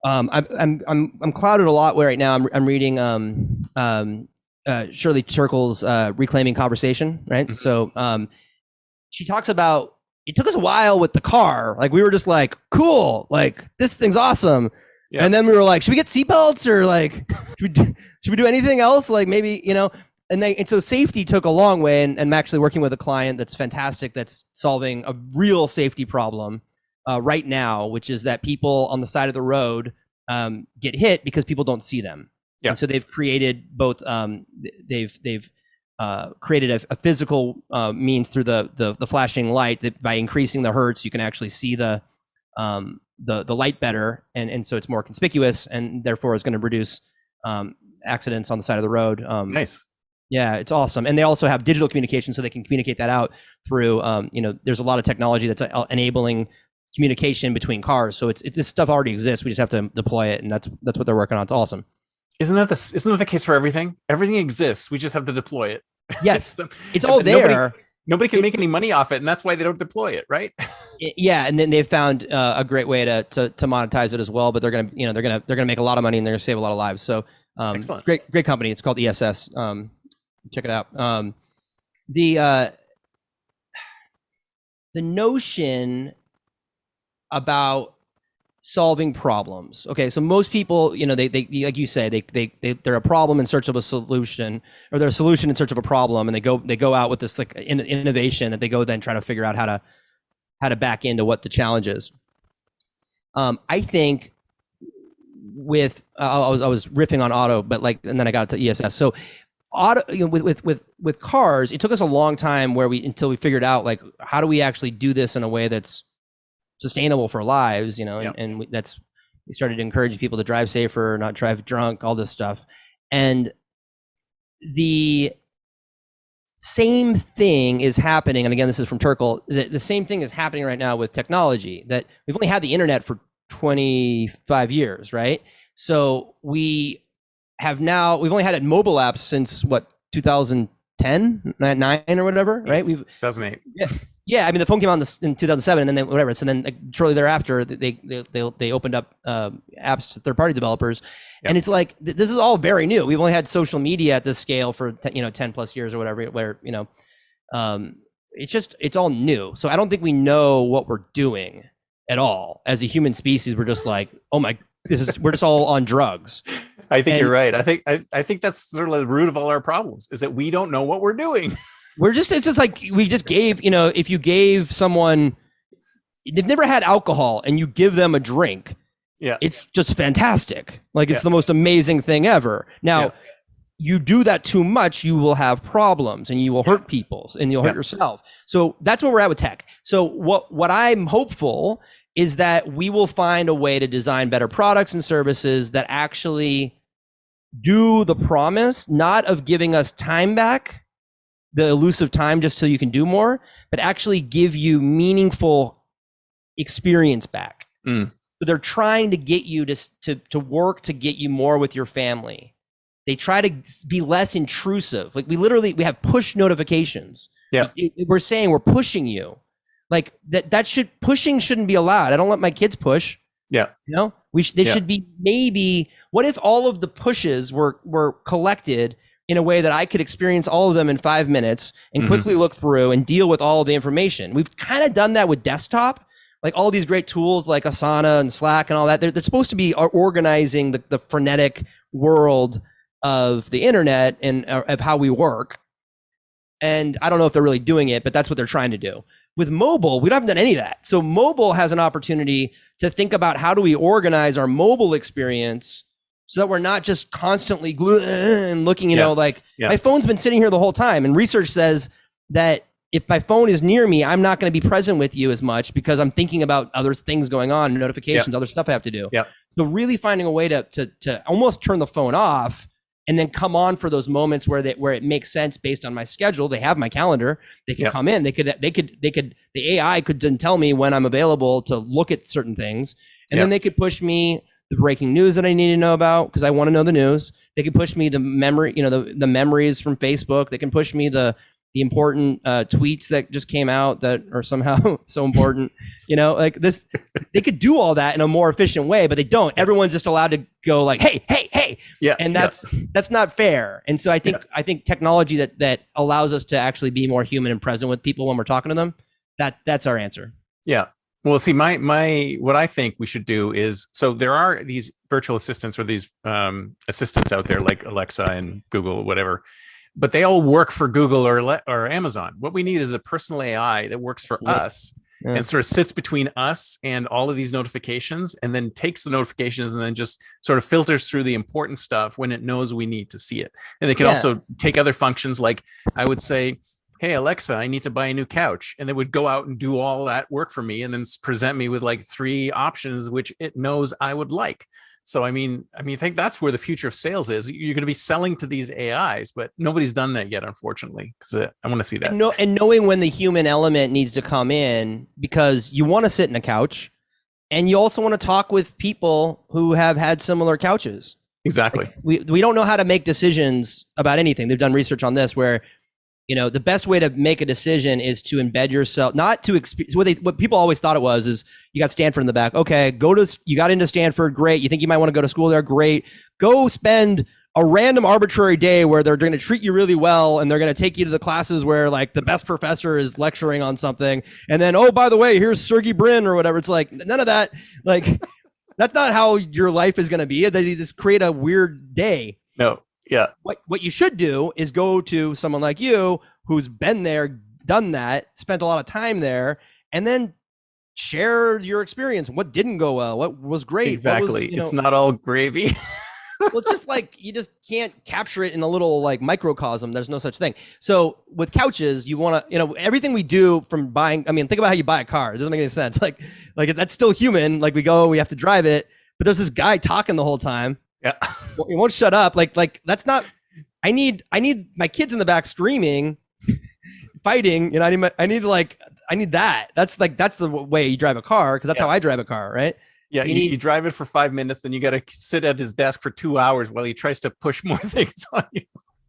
I'm clouded a lot right now. I'm reading Shirley Turkle's Reclaiming Conversation, right? Mm-hmm. So she talks about, it took us a while with the car. Like we were just like, cool, like this thing's awesome. Yeah. And then we were like, should we get seatbelts, or like, should we do anything else? Like maybe, and so safety took a long way. And I'm actually working with a client that's fantastic, that's solving a real safety problem right now, which is that people on the side of the road get hit because people don't see them. Yeah. And so they've created both, they've created a physical means through the flashing light, that by increasing the hertz, you can actually see the light better, and so it's more conspicuous, and therefore is going to reduce accidents on the side of the road. Nice. Yeah, it's awesome. And they also have digital communication, so they can communicate that out through. There's a lot of technology that's enabling communication between cars. So this stuff already exists. We just have to deploy it, and that's what they're working on. It's awesome. Isn't that the case for everything? Everything exists. We just have to deploy it. Yes, it's all there. Nobody can make any money off it, and that's why they don't deploy it, right? Yeah, and then they've found a great way to monetize it as well. But they're gonna make a lot of money, and they're gonna save a lot of lives. So great company. It's called ESS. Check it out. The notion about solving problems. Okay, so most people, you know, they like you say, they're a problem in search of a solution, or they're a solution in search of a problem, and they go out with this like innovation that they go then try to figure out how to back into what the challenge is. I think with I was riffing on auto, but like, and then I got to ESS. So auto, you know, with cars, it took us a long time until we figured out like, how do we actually do this in a way that's sustainable for lives, you know, and we started to encourage people to drive safer, not drive drunk, all this stuff. And the same thing is happening, and again, this is from Turkle, the same thing is happening right now with technology, that we've only had the internet for 25 years, right? So we've only had mobile apps since what, 2010, 9 or whatever, right? 2008. Yeah, I mean, the phone came out in 2007, and then whatever. So then, like, shortly thereafter, they opened up apps to third-party developers, and it's like this is all very new. We've only had social media at this scale for 10 plus years or whatever. Where it's all new. So I don't think we know what we're doing at all as a human species. We're just like, oh my, we're just all on drugs. I think you're right. I think that's sort of the root of all our problems, is that we don't know what we're doing. It's just like we just gave, if you gave someone, they've never had alcohol and you give them a drink, it's just fantastic. Like it's the most amazing thing ever. Now, you do that too much, you will have problems and you will hurt people and you'll hurt yourself. So that's where we're at with tech. So what I'm hopeful is that we will find a way to design better products and services that actually do the promise, not of giving us time back, the elusive time just so you can do more, but actually give you meaningful experience back. So they're trying to get you to work to get you more with your family. They try to be less intrusive. Like we have push notifications. Yeah, we're saying we're pushing you. Like pushing shouldn't be allowed. I don't let my kids push. Yeah, they should be, maybe. What if all of the pushes were collected in a way that I could experience all of them in 5 minutes and quickly look through and deal with all of the information? We've kind of done that with desktop, like all these great tools like Asana and Slack and all that. They're supposed to be organizing the frenetic world of the internet and of how we work. And I don't know if they're really doing it, but that's what they're trying to do. With mobile, we haven't done any of that. So mobile has an opportunity to think about, how do we organize our mobile experience so that we're not just constantly glued and looking, my phone's been sitting here the whole time. And research says that if my phone is near me, I'm not going to be present with you as much because I'm thinking about other things going on, notifications, other stuff I have to do. So really finding a way to almost turn the phone off and then come on for those moments where it makes sense based on my schedule. They have my calendar. They can come in. The AI could then tell me when I'm available to look at certain things. And then they could push me the breaking news that I need to know about because I want to know the news. They can push me the memory, the memories from Facebook. They can push me the important tweets that just came out that are somehow so important. Like this, they could do all that in a more efficient way, but they don't. Everyone's just allowed to go like, hey. And that's not fair. And so I think technology that allows us to actually be more human and present with people when we're talking to them, that's our answer. Yeah. Well, see, what I think we should do is, so there are these virtual assistants or these assistants out there like Alexa and Google, whatever, but they all work for Google or Amazon. What we need is a personal AI that works for us and sort of sits between us and all of these notifications, and then takes the notifications and then just sort of filters through the important stuff when it knows we need to see it. And they can also take other functions, like I would say, hey, Alexa, I need to buy a new couch. And they would go out and do all that work for me and then present me with like 3 options, which it knows I would like. So, I think that's where the future of sales is. You're going to be selling to these AIs, but nobody's done that yet, unfortunately, because I want to see that. And knowing when the human element needs to come in, because you want to sit in a couch and you also want to talk with people who have had similar couches. Exactly. Like we don't know how to make decisions about anything. They've done research on this where, the best way to make a decision is to embed yourself, not to experience what people always thought it was, is you got Stanford in the back. Okay, you got into Stanford. Great. You think you might want to go to school there. Great. Go spend a random arbitrary day where they're going to treat you really well. And they're going to take you to the classes where like the best professor is lecturing on something. And then, oh, by the way, here's Sergey Brin or whatever. It's like none of that. Like That's not how your life is going to be. They just create a weird day. No. Yeah. What you should do is go to someone like you who's been there, done that, spent a lot of time there, and then share your experience. What didn't go well? What was great? Exactly. What was, it's not all gravy. well, it's just like you just can't capture it in a little like microcosm. There's no such thing. So with couches, you want to, everything we do from buying. I mean, think about how you buy a car. It doesn't make any sense. Like that's still human. Like we go, we have to drive it, but there's this guy talking the whole time. Yeah. He won't shut up. Like that's not. I need my kids in the back screaming, fighting. I need that. That's the way you drive a car, because that's how I drive a car, right? Yeah, you drive it for 5 minutes, then you got to sit at his desk for 2 hours while he tries to push more things on you.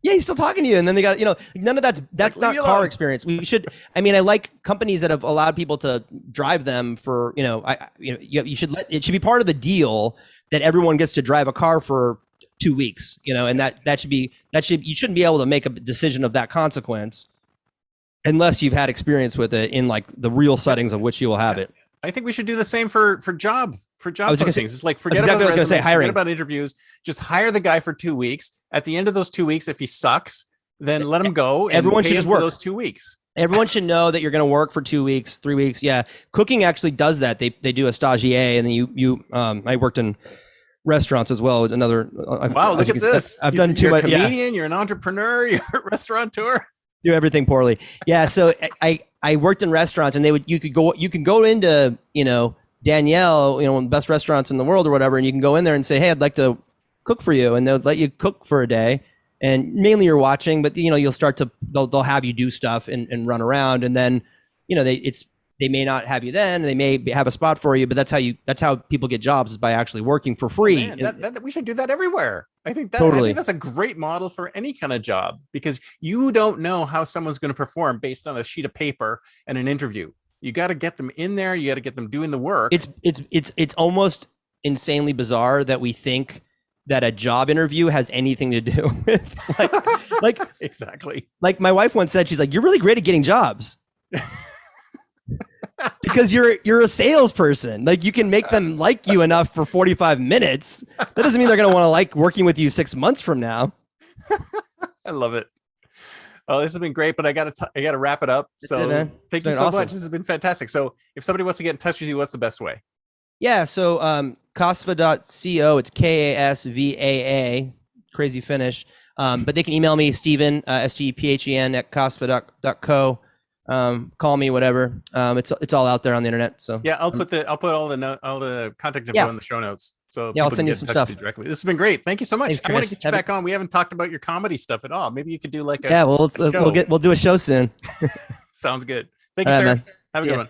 Yeah, he's still talking to you, and then they got none of that's not car experience. We should. I mean, I like companies that have allowed people to drive them for you should it should be part of the deal that everyone gets to drive a car for 2 weeks, and that should you shouldn't be able to make a decision of that consequence unless you've had experience with it in like the real settings of which you will have it. I think we should do the same for job postings. It's like forget exactly about resumes, hiring. forget about interviews. Just hire the guy for 2 weeks. At the end of those 2 weeks, if he sucks, then let him go. And everyone should just work those 2 weeks. Everyone should know that you're going to work for 2 weeks, 3 weeks. Yeah, cooking actually does that. They do a stagiaire, and then I worked in restaurants as well. Another wow, look at this. I've done too much. You're a comedian. You're an entrepreneur. You're a restaurateur. Do everything poorly. Yeah. So I worked in restaurants, and you can go into Danielle, one of the best restaurants in the world or whatever, and you can go in there and say, hey, I'd like to cook for you, and they'll let you cook for a day. And mainly you're watching, but you'll start to they'll have you do stuff and run around, and then they may not have you then, and they may have a spot for you, but that's how people get jobs, is by actually working for free. Man, we should do that everywhere. I think that's a great model for any kind of job, because you don't know how someone's going to perform based on a sheet of paper and an interview. You got to get them in there. You got to get them doing the work. It's almost insanely bizarre that we think that a job interview has anything to do with like exactly. Like my wife once said, she's like, you're really great at getting jobs. Because you're a salesperson. Like you can make them like you enough for 45 minutes. That doesn't mean they're going to want to like working with you 6 months from now. I love it. Oh, this has been great, but I got to wrap it up. So thank you so much. This has been fantastic. So if somebody wants to get in touch with you, what's the best way? Yeah. So Kasvaa.co, it's Kasvaa, crazy finish. But they can email me, Stephen, Stephen at Kasvaa.co. Call me, whatever. It's all out there on the internet. So yeah, I'll put all the contact info in the show notes. So yeah, I'll send you some stuff directly. This has been great. Thank you so much. Thanks, I want to get you back on. We haven't talked about your comedy stuff at all. Maybe you could do like a we'll do a show soon. Sounds good. Thank you, sir. Man. Have a good one.